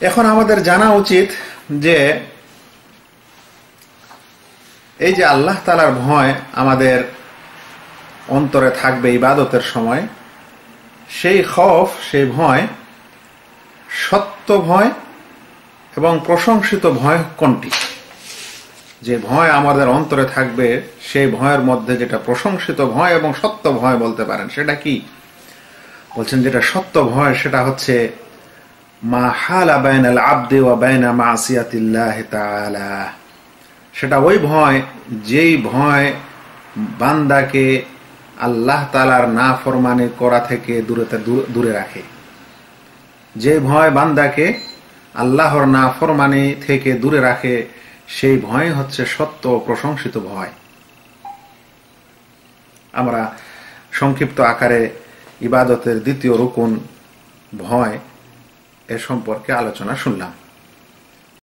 এখন আমাদের জানা উচিত যে এই যে আল্লাহ তাআলার ভয় আমাদের অন্তরে থাকবে ইবাদতের সময়, সেই খৌফ, সেই ভয় সত্য ভয় এবং প্রশংসিত ভয় কোনটি? যে ভয় আমাদের অন্তরে থাকবে সেই ভয়ের মধ্যে যেটা প্রশংসিত ভয় এবং সত্য ভয় বলতে পারেন, সেটা কি? বলছেন যেটা সত্য ভয় সেটা হচ্ছে মা হালা বাইনাল আবদি ওয়া বাইনা মাসিয়াতিল্লাহি তাআলা। সেটা ওই ভয় যেই ভয় বান্দাকে আল্লাহ তাআলার নাফরমানি করা থেকে দূরে রাখে। যে ভয় বান্দাকে আল্লাহর নাফরমানি থেকে দূরে রাখে সেই ভয় হচ্ছে সত্য ও প্রশংসিত ভয়। আমরা সংক্ষিপ্ত আকারে ইবাদতের দ্বিতীয় রুকুন ভয় এ সম্পর্কে আলোচনা শুনলাম।